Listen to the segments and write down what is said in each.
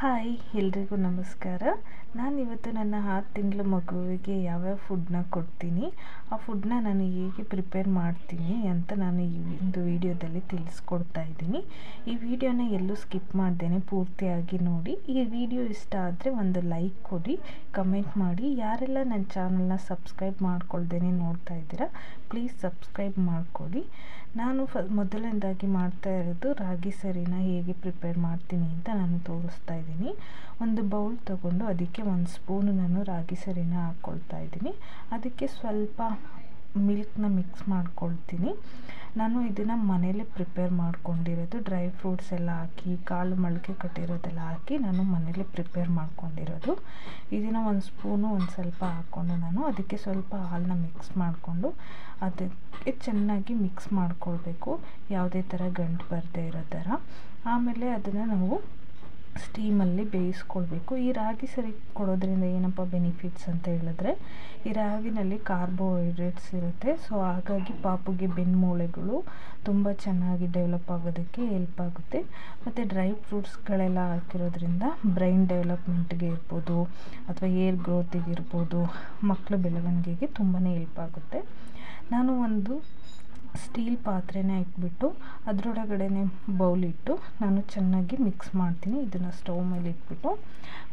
Hi ಎಲ್ರಿಗೂ ನಮಸ್ಕಾರ. ನಾನಿವತ್ತು ನನ್ನ 6 ತಿಂಗಳ ಮಗುವಿಗೆ ಯಾವ್ಯಾವ ಫುಡ್ನ ಕೊಡ್ತೀನಿ, ಆ ಫುಡ್ನ ನಾನು ಹೇಗೆ ಪ್ರಿಪೇರ್ ಮಾಡ್ತೀನಿ ಅಂತ ನಾನು ಈ ಒಂದು ವಿಡಿಯೋದಲ್ಲಿ ತಿಳಿಸ್ಕೊಡ್ತಾ ಇದ್ದೀನಿ. ಈ ವಿಡಿಯೋನ ಎಲ್ಲೂ ಸ್ಕಿಪ್ ಮಾಡ್ದೇನೆ ಪೂರ್ತಿಯಾಗಿ ನೋಡಿ. ಈ ವಿಡಿಯೋ ಇಷ್ಟ ಆದರೆ ಒಂದು ಲೈಕ್ ಕೊಡಿ, ಕಮೆಂಟ್ ಮಾಡಿ. ಯಾರೆಲ್ಲ ನನ್ನ ಚಾನಲ್ನ ಸಬ್ಸ್ಕ್ರೈಬ್ ಮಾಡ್ಕೊಳ್ದೇನೆ ನೋಡ್ತಾ ಇದ್ದೀರಾ, ಪ್ಲೀಸ್ ಸಬ್ಸ್ಕ್ರೈಬ್ ಮಾಡಿಕೊಡಿ. ನಾನು ಮೊದಲನೇದಾಗಿ ಮಾಡ್ತಾ ಇರೋದು ರಾಗಿ ಸರಿನ ಹೇಗೆ ಪ್ರಿಪೇರ್ ಮಾಡ್ತೀನಿ ಅಂತ ನಾನು ತೋರಿಸ್ತಾ ಇದ್ದೀನಿ. ಒಂದು ಬೌಲ್ ತಗೊಂಡು ಅದಕ್ಕೆ 1 ಸ್ಪೂನ್ ನಾನು ರಾಗಿ ಸರಿನ ಹಾಕ್ಕೊಳ್ತಾ ಇದ್ದೀನಿ. ಅದಕ್ಕೆ ಸ್ವಲ್ಪ ಮಿಲ್ಕ್ನ ಮಿಕ್ಸ್ ಮಾಡ್ಕೊಳ್ತೀನಿ. ನಾನು ಇದನ್ನು ಮನೇಲಿ ಪ್ರಿಪೇರ್ ಮಾಡ್ಕೊಂಡಿರೋದು, ಡ್ರೈ ಫ್ರೂಟ್ಸ್ ಎಲ್ಲ ಹಾಕಿ ಕಾಳು ಮೊಳಕೆ ಕಟ್ಟಿರೋದೆಲ್ಲ ಹಾಕಿ ನಾನು ಮನೇಲಿ ಪ್ರಿಪೇರ್ ಮಾಡ್ಕೊಂಡಿರೋದು. ಇದನ್ನು 1 ಸ್ಪೂನು ಸ್ವಲ್ಪ ಹಾಕ್ಕೊಂಡು ನಾನು ಅದಕ್ಕೆ ಸ್ವಲ್ಪ ಹಾಲನ್ನ ಮಿಕ್ಸ್ ಮಾಡಿಕೊಂಡು ಅದಕ್ಕೆ ಚೆನ್ನಾಗಿ ಮಿಕ್ಸ್ ಮಾಡ್ಕೊಳ್ಬೇಕು, ಯಾವುದೇ ಥರ ಗಂಟು ಬರದೇ ಇರೋ ಥರ. ಆಮೇಲೆ ಅದನ್ನು ನಾವು ಸ್ಟೀಮಲ್ಲಿ ಬೇಯಿಸ್ಕೊಳ್ಬೇಕು. ಈ ರಾಗಿ ಸರಿ ಕೊಡೋದ್ರಿಂದ ಏನಪ್ಪ ಬೆನಿಫಿಟ್ಸ್ ಅಂತ ಹೇಳಿದ್ರೆ, ಈ ರಾಗಿನಲ್ಲಿ ಕಾರ್ಬೋಹೈಡ್ರೇಟ್ಸ್ ಇರುತ್ತೆ. ಸೊ ಹಾಗಾಗಿ ಪಾಪುಗೆ ಬೆನ್ಮೂಳೆಗಳು ತುಂಬ ಚೆನ್ನಾಗಿ ಡೆವಲಪ್ ಆಗೋದಕ್ಕೆ ಹೆಲ್ಪ್ ಆಗುತ್ತೆ. ಮತ್ತು ಡ್ರೈ ಫ್ರೂಟ್ಸ್ಗಳೆಲ್ಲ ಹಾಕಿರೋದ್ರಿಂದ ಬ್ರೈನ್ ಡೆವಲಪ್ಮೆಂಟ್ಗೆ ಇರ್ಬೋದು ಅಥವಾ ಏರ್ ಗ್ರೋತಿಗೆ ಇರ್ಬೋದು, ಮಕ್ಕಳ ಬೆಳವಣಿಗೆಗೆ ತುಂಬಾ ಹೆಲ್ಪ್ ಆಗುತ್ತೆ. ನಾನು ಒಂದು ಸ್ಟೀಲ್ ಪಾತ್ರೆನ ಇಟ್ಬಿಟ್ಟು ಅದರೊಳಗಡೆ ಬೌಲ್ ಇಟ್ಟು ನಾನು ಚೆನ್ನಾಗಿ ಮಿಕ್ಸ್ ಮಾಡ್ತೀನಿ. ಇದನ್ನು ಸ್ಟವ್ ಮೇಲೆ ಇಟ್ಬಿಟ್ಟು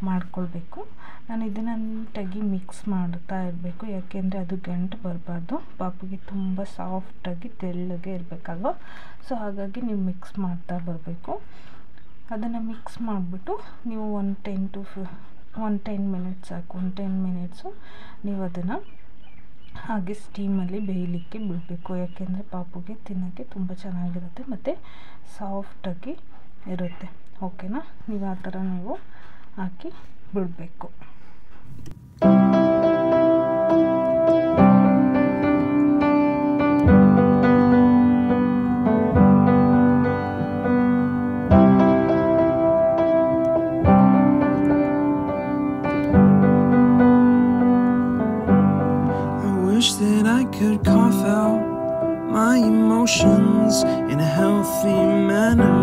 ಮಾಡ್ಕೊಳ್ಬೇಕು. ನಾನು ಇದನ್ನು ನೀಟಾಗಿ ಮಿಕ್ಸ್ ಮಾಡ್ತಾ ಇರಬೇಕು, ಯಾಕೆಂದರೆ ಅದು ಗಂಟು ಬರಬಾರ್ದು. ಪಾಪುಗೆ ತುಂಬ ಸಾಫ್ಟಾಗಿ ತೆಳ್ಳಗೆ ಇರಬೇಕಲ್ವ, ಸೊ ಹಾಗಾಗಿ ನೀವು ಮಿಕ್ಸ್ ಮಾಡ್ತಾ ಬರಬೇಕು. ಅದನ್ನು ಮಿಕ್ಸ್ ಮಾಡಿಬಿಟ್ಟು ನೀವು 10 ಮಿನಿಟ್ಸ್ ಸಾಕು. 10 ಮಿನಿಟ್ಸು ನೀವು ಅದನ್ನು ಹಾಗೆ ಸ್ಟೀಮಲ್ಲಿ ಬೇಯಲಿಕ್ಕೆ ಬಿಡಬೇಕು, ಯಾಕೆಂದರೆ ಪಾಪುಗೆ ತಿನ್ನೋಕ್ಕೆ ತುಂಬ ಚೆನ್ನಾಗಿರುತ್ತೆ ಮತ್ತು ಸಾಫ್ಟಾಗಿ ಇರುತ್ತೆ. ಓಕೆನಾ? ನೀವು ಆ ಥರ ನೀವು ಹಾಕಿ ಬಿಡಬೇಕು. Wish that I could cough out my emotions in a healthy manner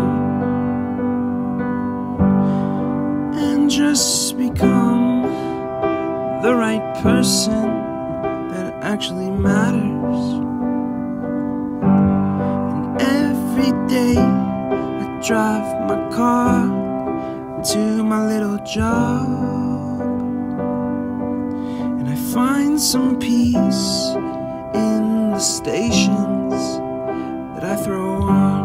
and just become the right person that actually matters. And every day I drive my car to my little job, find some peace in the stations that I throw on.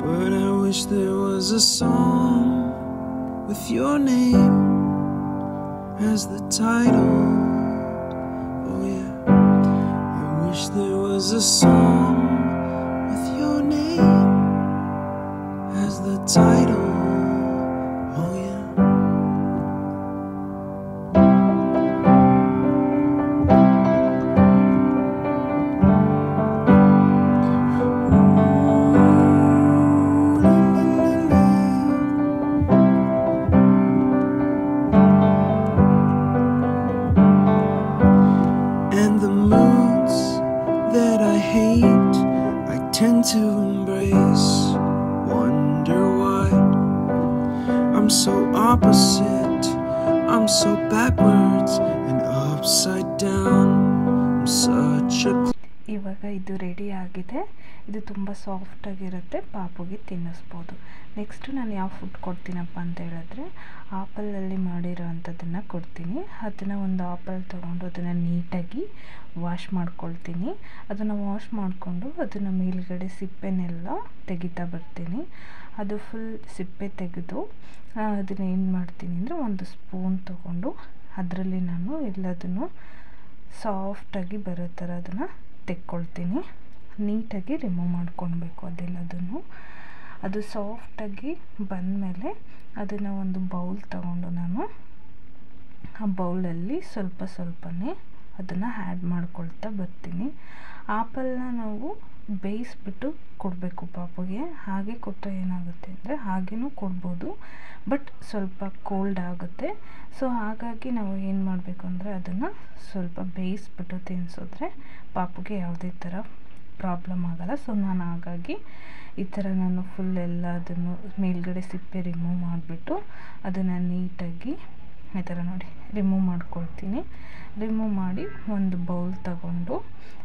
But I wish there was a song with your name as the title. Oh yeah, I wish there was a song with your name as the title. Tend to embrace, wonder why I'm so opposite, I'm so backwards and upside down, I'm such a ಇವಾಗ ಇದು ready ಆಗಿದೆ. ಇದು ತುಂಬ ಸಾಫ್ಟಾಗಿರುತ್ತೆ, ಪಾಪುಗೆ ತಿನ್ನಿಸ್ಬೋದು. Next ನಾನು ಯಾವ food ಕೊಡ್ತೀನಪ್ಪ ಅಂತ ಹೇಳಿದ್ರೆ, ಆಪಲಲ್ಲಿ ಮಾಡಿರೋ ಅಂಥದ್ದನ್ನು ಕೊಡ್ತೀನಿ. ಅದನ್ನು ಒಂದು ಆಪಲ್ ತೊಗೊಂಡು ಅದನ್ನು ನೀಟಾಗಿ ವಾಶ್ ಮಾಡ್ಕೊಳ್ತೀನಿ. ಅದನ್ನು ವಾಶ್ ಮಾಡಿಕೊಂಡು ಅದನ್ನು ಮೇಲ್ಗಡೆ ಸಿಪ್ಪೆನೆಲ್ಲ ತೆಗಿತಾ ಬರ್ತೀನಿ. ಅದು ಫುಲ್ ಸಿಪ್ಪೆ ತೆಗೆದು ಅದನ್ನು ಏನು ಮಾಡ್ತೀನಿ ಅಂದರೆ, 1 ಸ್ಪೂನ್ ತೊಗೊಂಡು ಅದರಲ್ಲಿ ನಾನು ಎಲ್ಲದನ್ನು ಸಾಫ್ಟಾಗಿ ಬರೋ ಥರ ಅದನ್ನು ತೆಕ್ಕೊಳ್ತೀನಿ. ನೀಟಾಗಿ ರಿಮೂವ್ ಮಾಡ್ಕೊಳ್ಬೇಕು ಅದೆಲ್ಲದನ್ನು. ಅದು ಸಾಫ್ಟಾಗಿ ಬಂದಮೇಲೆ ಅದನ್ನು ಒಂದು ಬೌಲ್ ತಗೊಂಡು ನಾನು ಆ ಬೌಲಲ್ಲಿ ಸ್ವಲ್ಪನೇ ಅದನ್ನು ಆ್ಯಡ್ ಮಾಡ್ಕೊಳ್ತಾ ಬರ್ತೀನಿ. ಆಪಲ್ನ ನಾವು ಬೇಯಿಸ್ಬಿಟ್ಟು ಕೊಡಬೇಕು ಪಾಪುಗೆ. ಹಾಗೆ ಕೊಟ್ಟರೆ ಏನಾಗುತ್ತೆ ಅಂದರೆ, ಹಾಗೇನೂ ಕೊಡ್ಬೋದು, ಬಟ್ ಸ್ವಲ್ಪ ಕೋಲ್ಡ್ ಆಗುತ್ತೆ. ಸೊ ಹಾಗಾಗಿ ನಾವು ಏನು ಮಾಡಬೇಕು ಅಂದರೆ, ಅದನ್ನು ಸ್ವಲ್ಪ ಬೇಯಿಸ್ಬಿಟ್ಟು ತಿನ್ನಿಸಿದ್ರೆ ಪಾಪುಗೆ ಯಾವುದೇ ಥರ ಪ್ರಾಬ್ಲಮ್ ಆಗಲ್ಲ. ಸೊ ನಾನು ಹಾಗಾಗಿ ಈ ಥರ ನಾನು ಫುಲ್ ಎಲ್ಲದನ್ನು ಮೇಲ್ಗಡೆ ಸಿಪ್ಪೆ ರಿಮೂವ್ ಮಾಡಿಬಿಟ್ಟು ಅದನ್ನು ನೀಟಾಗಿ ಈ ಥರ ನೋಡಿ ರಿಮೂವ್ ಮಾಡ್ಕೊಳ್ತೀನಿ. ರಿಮೂವ್ ಮಾಡಿ ಒಂದು ಬೌಲ್ ತಗೊಂಡು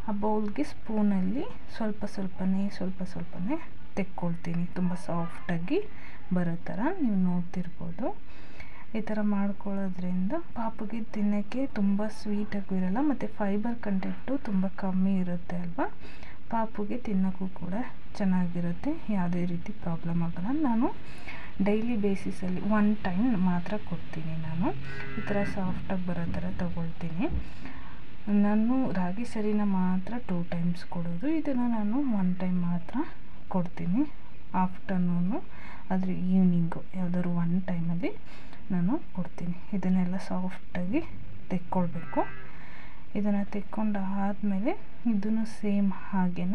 ಆ ಬೌಲ್ಗೆ ಸ್ಪೂನಲ್ಲಿ ಸ್ವಲ್ಪ ಸ್ವಲ್ಪನೇ ತೆಕ್ಕೊಳ್ತೀನಿ. ತುಂಬ ಸಾಫ್ಟಾಗಿ ಬರೋ ಥರ ನೀವು ನೋಡ್ತಿರ್ಬೋದು. ಈ ಥರ ಮಾಡ್ಕೊಳ್ಳೋದ್ರಿಂದ ಪಾಪುಗೆ ತಿನ್ನೋಕ್ಕೆ ತುಂಬ ಸ್ವೀಟಾಗೂ ಇರೋಲ್ಲ ಮತ್ತು ಫೈಬರ್ ಕಂಟೆಂಟು ತುಂಬ ಕಮ್ಮಿ ಇರುತ್ತೆ ಅಲ್ವಾ. ಪಾಪುಗೆ ತಿನ್ನೋಕ್ಕೂ ಕೂಡ ಚೆನ್ನಾಗಿರುತ್ತೆ, ಯಾವುದೇ ರೀತಿ ಪ್ರಾಬ್ಲಮ್ ಆಗೋಲ್ಲ. ನಾನು ಡೈಲಿ ಬೇಸಿಸಲ್ಲಿ 1 ಟೈಮ್ ಮಾತ್ರ ಕೊಡ್ತೀನಿ. ನಾನು ಈ ಥರ ಸಾಫ್ಟಾಗಿ ಬರೋ ಥರ ತೊಗೊಳ್ತೀನಿ. ನಾನು ರಾಗಿ ಸರಿನ ಮಾತ್ರ 2 ಟೈಮ್ಸ್ ಕೊಡೋದು. ಇದನ್ನು ನಾನು 1 ಟೈಮ್ ಮಾತ್ರ ಕೊಡ್ತೀನಿ ಆಫ್ಟರ್ನೂನು, ಆದರೆ ಈವ್ನಿಂಗು ಯಾವುದಾದ್ರು 1 ಟೈಮಲ್ಲಿ ನಾನು ಕೊಡ್ತೀನಿ. ಇದನ್ನೆಲ್ಲ ಸಾಫ್ಟಾಗಿ ತೆಕ್ಕೊಳ್ಬೇಕು. ಇದನ್ನು ತೆಕ್ಕೊಂಡು ಆದಮೇಲೆ ಇದನ್ನು ಸೇಮ್ ಹಾಗೇ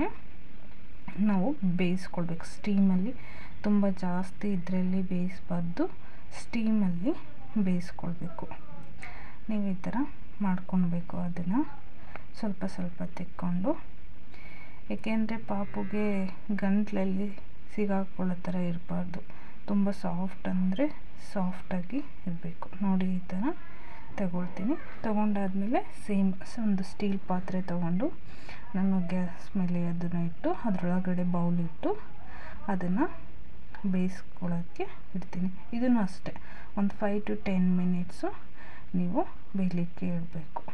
ನಾವು ಬೇಯಿಸ್ಕೊಳ್ಬೇಕು ಸ್ಟೀಮಲ್ಲಿ. ತುಂಬ ಜಾಸ್ತಿ ಇದರಲ್ಲಿ ಬೇಯಿಸಬಾರ್ದು, ಸ್ಟೀಮಲ್ಲಿ ಬೇಯಿಸ್ಕೊಳ್ಬೇಕು. ನೀವು ಈ ಥರ ಮಾಡ್ಕೊಳ್ಬೇಕು. ಅದನ್ನು ಸ್ವಲ್ಪ ತೆಕ್ಕೊಂಡು, ಏಕೆಂದರೆ ಪಾಪುಗೆ ಗಂಟಲಲ್ಲಿ ಸಿಗಾಕೊಳ್ಳೋ ಥರ ಇರಬಾರ್ದು. ತುಂಬ ಸಾಫ್ಟ್ ಅಂದರೆ ಸಾಫ್ಟಾಗಿ ಇರಬೇಕು. ನೋಡಿ ಈ ಥರ ತಗೊಳ್ತೀನಿ. ತೊಗೊಂಡಾದ್ಮೇಲೆ ಸೇಮ್ ಒಂದು ಸ್ಟೀಲ್ ಪಾತ್ರೆ ತೊಗೊಂಡು ನಾನು ಗ್ಯಾಸ್ ಮೇಲೆ ಅದನ್ನು ಇಟ್ಟು ಅದರೊಳಗಡೆ ಬೌಲ್ ಇಟ್ಟು ಅದನ್ನು ಬೇಯಿಸ್ಕೊಳ್ಳೋಕ್ಕೆ ಇಡ್ತೀನಿ. ಇದನ್ನು ಅಷ್ಟೇ ಒಂದು 5 to 10 ಮಿನಿಟ್ಸು ನೀವು ಬೇಯಲಿಕ್ಕೆ ಇಡಬೇಕು.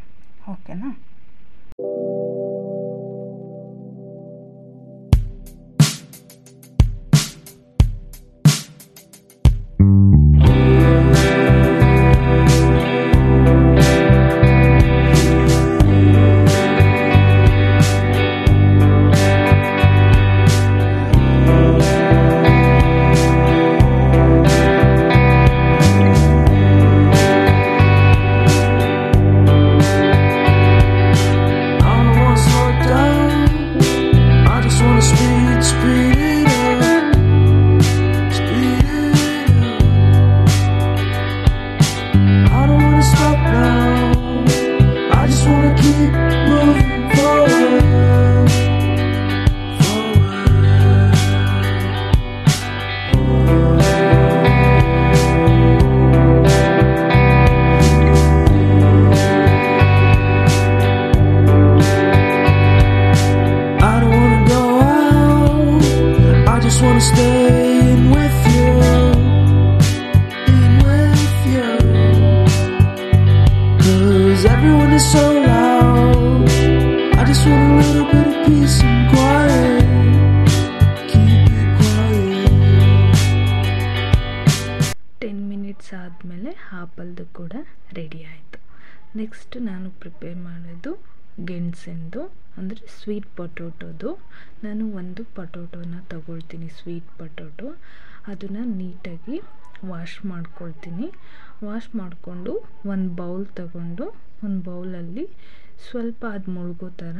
ಓಕೆನಾ? Everyone is so loud. I just want a little bit of peace and quiet. Keep it quiet. 10 minutes ಆದಮೇಲೆ ಆಪಲ್ದು ಕೂಡ ರೆಡಿ ಆಯಿತು. ನೆಕ್ಸ್ಟ್ ನಾನು ಪ್ರಿಪೇರ್ ಮಾಡೋದು ಗೆಣಸಿಂದು, ಅಂದರೆ ಸ್ವೀಟ್ ಪೊಟೊಟೊದು. ನಾನು ಒಂದು ಪೊಟೊಟೊನ ತಗೊಳ್ತೀನಿ, ಸ್ವೀಟ್ ಪೊಟೊಟೊ. ಅದನ್ನು ನೀಟಾಗಿ ವಾಶ್ ಮಾಡ್ಕೊಳ್ತೀನಿ. ವಾಶ್ ಮಾಡಿಕೊಂಡು ಒಂದು ಬೌಲ್ ತಗೊಂಡು ಒಂದು ಬೌಲಲ್ಲಿ ಸ್ವಲ್ಪ ಅದು ಮುಳುಗೋ ಥರ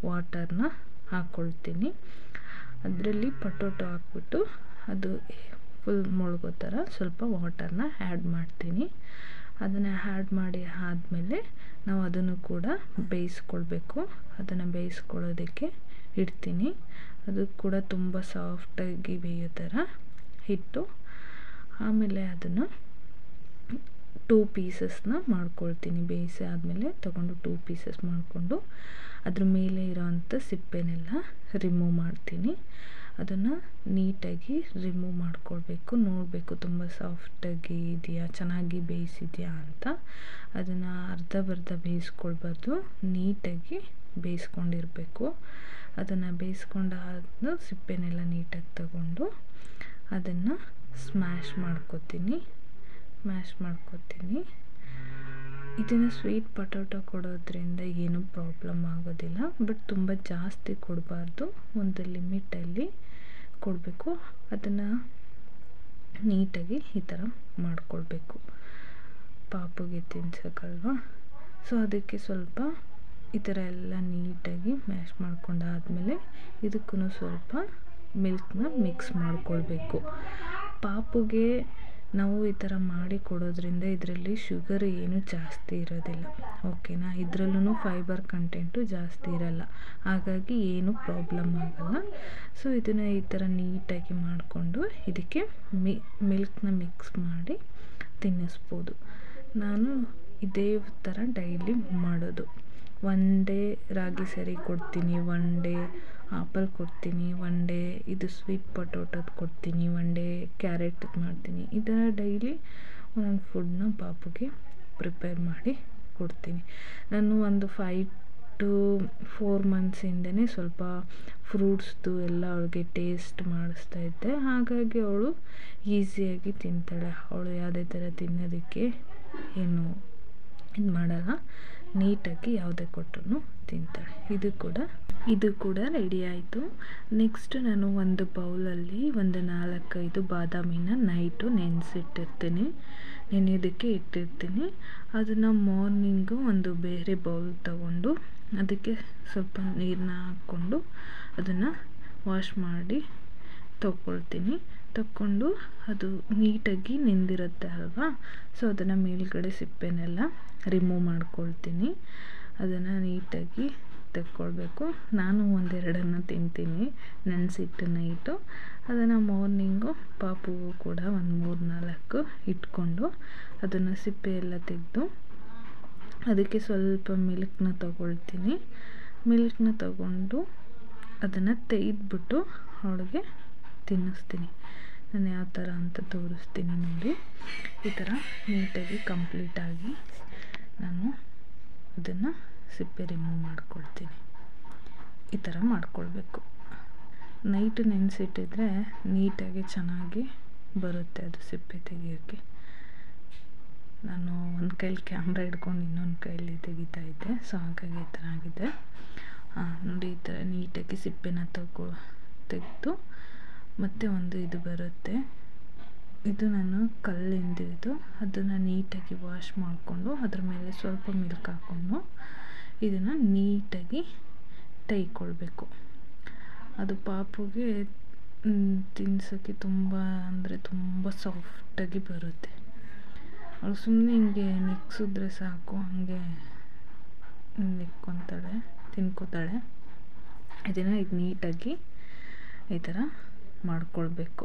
ವಾಟರ್ನ ಹಾಕ್ಕೊಳ್ತೀನಿ. ಅದರಲ್ಲಿ ಪೊಟೊಟೊ ಹಾಕ್ಬಿಟ್ಟು ಅದು ಫುಲ್ ಮುಳುಗೋ ಥರ ಸ್ವಲ್ಪ ವಾಟರ್ನ ಆ್ಯಡ್ ಮಾಡ್ತೀನಿ. ಅದನ್ನು ಆ್ಯಡ್ ಮಾಡಿ ಆದಮೇಲೆ ನಾವು ಅದನ್ನು ಕೂಡ ಬೇಯಿಸ್ಕೊಳ್ಬೇಕು. ಅದನ್ನು ಬೇಯಿಸ್ಕೊಳ್ಳೋದಕ್ಕೆ ಇಡ್ತೀನಿ. ಅದು ಕೂಡ ತುಂಬ ಸಾಫ್ಟಾಗಿ ಬೇಯೋ ಥರ ಇಟ್ಟು ಆಮೇಲೆ ಅದನ್ನು 2 ಪೀಸಸ್ನ ಮಾಡ್ಕೊಳ್ತೀನಿ. ಬೇಯಿಸಿ ಆದಮೇಲೆ ತೊಗೊಂಡು 2 ಪೀಸಸ್ ಮಾಡಿಕೊಂಡು ಅದ್ರ ಮೇಲೆ ಇರೋವಂಥ ಸಿಪ್ಪೆನೆಲ್ಲ ರಿಮೂವ್ ಮಾಡ್ತೀನಿ. ಅದನ್ನು ನೀಟಾಗಿ ರಿಮೂವ್ ಮಾಡ್ಕೊಳ್ಬೇಕು. ನೋಡಬೇಕು ತುಂಬ ಸಾಫ್ಟಾಗಿ ಇದೆಯಾ, ಚೆನ್ನಾಗಿ ಬೇಯಿಸಿದೆಯಾ ಅಂತ. ಅದನ್ನು ಅರ್ಧ ಬೇಯಿಸ್ಕೊಳ್ಬಾರ್ದು, ನೀಟಾಗಿ ಬೇಯಿಸ್ಕೊಂಡಿರಬೇಕು. ಅದನ್ನು ಬೇಯಿಸ್ಕೊಂಡಾದ ಸಿಪ್ಪೆನೆಲ್ಲ ನೀಟಾಗಿ ತಗೊಂಡು ಅದನ್ನು ಸ್ಮ್ಯಾಶ್ ಮಾಡ್ಕೊತೀನಿ. ಇದನ್ನು ಸ್ವೀಟ್ ಪೊಟೊಟೊ ಕೊಡೋದ್ರಿಂದ ಏನೂ ಪ್ರಾಬ್ಲಮ್ ಆಗೋದಿಲ್ಲ. ಬಟ್ ತುಂಬ ಜಾಸ್ತಿ ಕೊಡಬಾರ್ದು, ಒಂದು ಲಿಮಿಟಲ್ಲಿ ಕೊಡಬೇಕು. ಅದನ್ನು ನೀಟಾಗಿ ಈ ಥರ ಮಾಡ್ಕೊಳ್ಬೇಕು, ಪಾಪುಗೆ ತಿನ್ಸೋಕ್ಕಲ್ವ. ಸೊ ಅದಕ್ಕೆ ಸ್ವಲ್ಪ ಈ ಥರ ಎಲ್ಲ ನೀಟಾಗಿ ಮ್ಯಾಶ್ ಮಾಡ್ಕೊಂಡಾದಮೇಲೆ ಇದಕ್ಕೂ ಸ್ವಲ್ಪ ಮಿಲ್ಕ್ನ ಮಿಕ್ಸ್ ಮಾಡ್ಕೊಳ್ಬೇಕು. ಪಾಪುಗೆ ನಾವು ಈ ಥರ ಮಾಡಿ ಕೊಡೋದ್ರಿಂದ ಇದರಲ್ಲಿ ಶುಗರ್ ಏನು ಜಾಸ್ತಿ ಇರೋದಿಲ್ಲ, ಓಕೆನಾ. ಇದರಲ್ಲೂ ಫೈಬರ್ ಕಂಟೆಂಟು ಜಾಸ್ತಿ ಇರಲ್ಲ, ಹಾಗಾಗಿ ಏನು ಪ್ರಾಬ್ಲಮ್ ಆಗಲ್ಲ. ಸೊ ಇದನ್ನು ಈ ಥರ ನೀಟಾಗಿ ಮಾಡಿಕೊಂಡು ಇದಕ್ಕೆ ಮಿಲ್ಕ್ನ ಮಿಕ್ಸ್ ಮಾಡಿ ತಿನ್ನಿಸ್ಬೋದು. ನಾನು ಇದೇ ಥರ ಡೈಲಿ ಮಾಡೋದು. ಒನ್ ಡೇ ರಾಗಿ ಸರಿ ಕೊಡ್ತೀನಿ, ಒನ್ ಡೇ ಆಪಲ್ ಕೊಡ್ತೀನಿ, ಒನ್ ಡೇ ಇದು ಸ್ವೀಟ್ ಪೊಟೊಟೊದು ಕೊಡ್ತೀನಿ, ಒನ್ ಡೇ ಕ್ಯಾರೆಟ್ ಮಾಡ್ತೀನಿ. ಈ ಥರ ಡೈಲಿ ಒಂದೊಂದು ಫುಡ್ನ ಪಾಪುಗೆ ಪ್ರಿಪೇರ್ ಮಾಡಿ ಕೊಡ್ತೀನಿ. ನಾನು ಒಂದು 5 to 4 ಮಂತ್ಸಿಂದನೇ ಸ್ವಲ್ಪ ಫ್ರೂಟ್ಸ್ದು ಎಲ್ಲ ಅವಳಿಗೆ ಟೇಸ್ಟ್ ಮಾಡಿಸ್ತಾಯಿದ್ದೆ, ಹಾಗಾಗಿ ಅವಳು ಈಸಿಯಾಗಿ ತಿಂತಾಳೆ. ಅವಳು ಯಾವುದೇ ಥರ ತಿನ್ನೋದಕ್ಕೆ ಏನು ಇದು ಮಾಡಲ್ಲ, ನೀಟಾಗಿ ಯಾವುದೇ ಕೊಟ್ಟರು ತಿಂತಾಳೆ. ಇದು ಕೂಡ ರೆಡಿ ಆಯಿತು. ನೆಕ್ಸ್ಟ್ ನಾನು ಒಂದು ಬೌಲಲ್ಲಿ ಒಂದು 4-5 ಬಾದಾಮಿನ ನೈಟು ನೆನೆಯೋದಕ್ಕೆ ಇಟ್ಟಿರ್ತೀನಿ. ಅದನ್ನು ಮಾರ್ನಿಂಗು ಒಂದು ಬೇರೆ ಬೌಲ್ ತಗೊಂಡು ಅದಕ್ಕೆ ಸ್ವಲ್ಪ ನೀರನ್ನ ಹಾಕ್ಕೊಂಡು ಅದನ್ನು ವಾಶ್ ಮಾಡಿ ತಗೊಂಡು ಅದು ನೀಟಾಗಿ ನೆಂದಿರುತ್ತೆ ಅಲ್ವಾ, ಸೊ ಅದನ್ನು ಮೇಲ್ಗಡೆ ಸಿಪ್ಪೆನೆಲ್ಲ ರಿಮೂವ್ ಮಾಡ್ಕೊಳ್ತೀನಿ. ಅದನ್ನು ನೀಟಾಗಿ ತೆಕ್ಕೊಳ್ಬೇಕು. ನಾನು 1-2 ತಿಂತೀನಿ ನೆನೆಸಿಟ್ಟು ನೈಟು. ಅದನ್ನು ಮಾರ್ನಿಂಗು ಪಾಪುಗೂ ಕೂಡ ಒಂದು 3-4 ಇಟ್ಕೊಂಡು ಅದನ್ನು ಸಿಪ್ಪೆ ಎಲ್ಲ ತೆಗೆದು ಅದಕ್ಕೆ ಸ್ವಲ್ಪ ಮಿಲ್ಕ್ನ ತಗೊಳ್ತೀನಿ. ಮಿಲ್ಕ್ನ ತಗೊಂಡು ಅದನ್ನು ತೆಗೆದ್ಬಿಟ್ಟು ಅವಳಿಗೆ ತಿನ್ನಿಸ್ತೀನಿ. ನಾನು ಯಾವ ಥರ ಅಂತ ತೋರಿಸ್ತೀನಿ ನೋಡಿ. ಈ ಥರ ನೀಟಾಗಿ ಕಂಪ್ಲೀಟಾಗಿ ನಾನು ಅದನ್ನು ಸಿಪ್ಪೆ ರಿಮೂವ್ ಮಾಡ್ಕೊಳ್ತೀನಿ. ಈ ಥರ ಮಾಡ್ಕೊಳ್ಬೇಕು. ನೈಟು ನೆನೆಸಿಟ್ಟಿದ್ರೆ ನೀಟಾಗಿ ಚೆನ್ನಾಗಿ ಬರುತ್ತೆ ಅದು ಸಿಪ್ಪೆ ತೆಗಿಯೋಕ್ಕೆ. ನಾನು ಒಂದು ಕೈಲಿ ಕ್ಯಾಮ್ರಾ ಹಿಡ್ಕೊಂಡು ಇನ್ನೊಂದು ಕೈಲಿ ತೆಗಿತಾ ಇದ್ದೆ, ಸೊ ಹಾಗಾಗಿ ಈ ಥರ ಆಗಿದೆ ನೋಡಿ. ಈ ಥರ ನೀಟಾಗಿ ಸಿಪ್ಪೆನ ತೆಗೆದು ಮತ್ತು ಒಂದು ಇದು ಬರುತ್ತೆ, ಇದು ನಾನು ಕಲ್ಲಿಂದಿದ್ದು, ಅದನ್ನು ನೀಟಾಗಿ ವಾಶ್ ಮಾಡಿಕೊಂಡು ಅದ್ರ ಮೇಲೆ ಸ್ವಲ್ಪ ಮಿಲ್ಕ್ ಹಾಕ್ಕೊಂಡು ಇದನ್ನು ನೀಟಾಗಿ ತೆಯ್ಕೊಳ್ಬೇಕು. ಅದು ಪಾಪುಗೆ ತಿನ್ಸೋಕ್ಕೆ ತುಂಬ ಸಾಫ್ಟಾಗಿ ಬರುತ್ತೆ. ಅವಳು ಸುಮ್ಮನೆ ಹಿಂಗೆ ನಿಕ್ಸಿದ್ರೆ ಸಾಕು, ಹಾಗೆ ತಿನ್ಕೋತಾಳೆ. ಇದನ್ನು ನೀಟಾಗಿ ಈ ಥರ ಮಾಡ್ಕೊಳ್ಬೇಕು.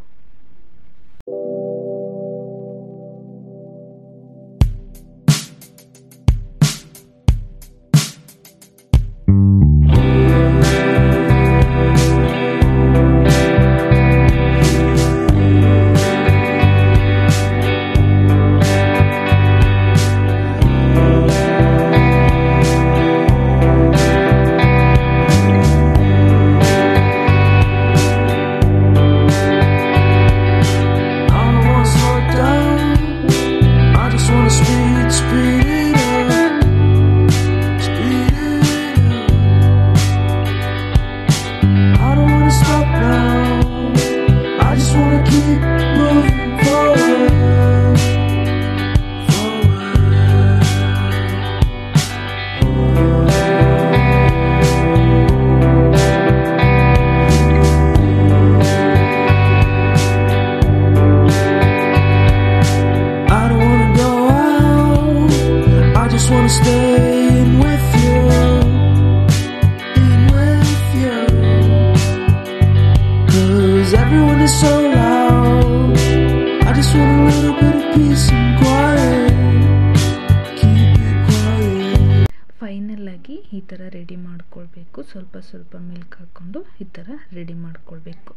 ಫೈನಲಾಗಿ ಈ ಥರ ರೆಡಿ ಮಾಡ್ಕೊಳ್ಬೇಕು. ಸ್ವಲ್ಪ ಮಿಲ್ಕ್ ಹಾಕ್ಕೊಂಡು ಈ ಥರ ರೆಡಿ ಮಾಡ್ಕೊಳ್ಬೇಕು.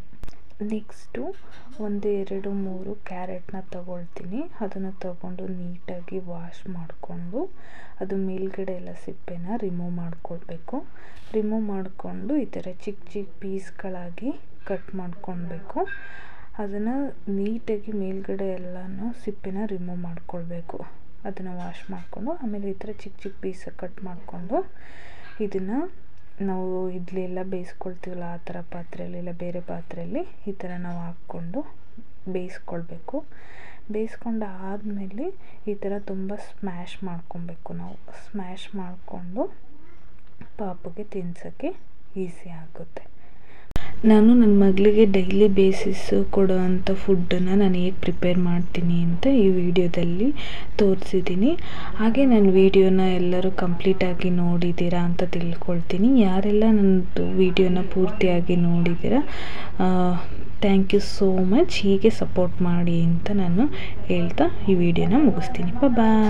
ನೆಕ್ಸ್ಟು 1-2-3 ಕ್ಯಾರೆಟ್ನ ತಗೊಳ್ತೀನಿ. ಅದನ್ನು ತಗೊಂಡು ನೀಟಾಗಿ ವಾಶ್ ಮಾಡಿಕೊಂಡು ಅದು ಮೇಲ್ಗಡೆ ಎಲ್ಲ ಸಿಪ್ಪೆನ ರಿಮೂವ್ ಮಾಡ್ಕೊಳ್ಬೇಕು. ರಿಮೂವ್ ಮಾಡಿಕೊಂಡು ಈ ಥರ ಚಿಕ್ಕ ಪೀಸ್ಗಳಾಗಿ ಕಟ್ ಮಾಡ್ಕೊಳ್ಬೇಕು. ಅದನ್ನು ನೀಟಾಗಿ ಮೇಲ್ಗಡೆ ಎಲ್ಲನೂ ಸಿಪ್ಪೆನ ರಿಮೂವ್ ಮಾಡ್ಕೊಳ್ಬೇಕು. ಅದನ್ನು ವಾಶ್ ಮಾಡಿಕೊಂಡು ಆಮೇಲೆ ಈ ಥರ ಚಿಕ್ಕ ಪೀಸ್ ಕಟ್ ಮಾಡಿಕೊಂಡು ಇದನ್ನು ನಾವು ಇಡ್ಲಿ ಎಲ್ಲ ಬೇಯಿಸ್ಕೊಳ್ತೀವಲ್ಲ ಆ ಥರ ಪಾತ್ರೆಯಲ್ಲೆಲ್ಲ ಬೇರೆ ಪಾತ್ರೆಯಲ್ಲಿ ಈ ಥರ ನಾವು ಹಾಕ್ಕೊಂಡು ಬೇಯಿಸ್ಕೊಳ್ಬೇಕು. ಬೇಯಿಸ್ಕೊಂಡು ಆದಮೇಲೆ ಈ ಥರ ತುಂಬ ಸ್ಮ್ಯಾಶ್ ಮಾಡ್ಕೊಬೇಕು. ನಾವು ಸ್ಮ್ಯಾಶ್ ಮಾಡಿಕೊಂಡು ಪಾಪುಗೆ ತಿನ್ಸೋಕ್ಕೆ ಈಸಿ ಆಗುತ್ತೆ. ನಾನು ನನ್ನ ಮಗಳಿಗೆ ಡೈಲಿ ಬೇಸಿಸ್ ಕೊಡೋ ಅಂಥ ಫುಡ್ಡನ್ನು ನಾನು ಹೇಗೆ ಪ್ರಿಪೇರ್ ಮಾಡ್ತೀನಿ ಅಂತ ಈ ವಿಡಿಯೋದಲ್ಲಿ ತೋರಿಸಿದ್ದೀನಿ. ಹಾಗೆ ನನ್ನ ವಿಡಿಯೋನ ಎಲ್ಲರೂ ಕಂಪ್ಲೀಟಾಗಿ ನೋಡಿದ್ದೀರಾ ಅಂತ ತಿಳ್ಕೊಳ್ತೀನಿ. ಯಾರೆಲ್ಲ ನನ್ನದು ವಿಡಿಯೋನ ಪೂರ್ತಿಯಾಗಿ ನೋಡಿದ್ದೀರಾ ಥ್ಯಾಂಕ್ ಯು ಸೋ ಮಚ್. ಹೀಗೆ ಸಪೋರ್ಟ್ ಮಾಡಿ ಅಂತ ನಾನು ಹೇಳ್ತಾ ಈ ವಿಡಿಯೋನ ಮುಗಿಸ್ತೀನಿ. ಬಾಯ್.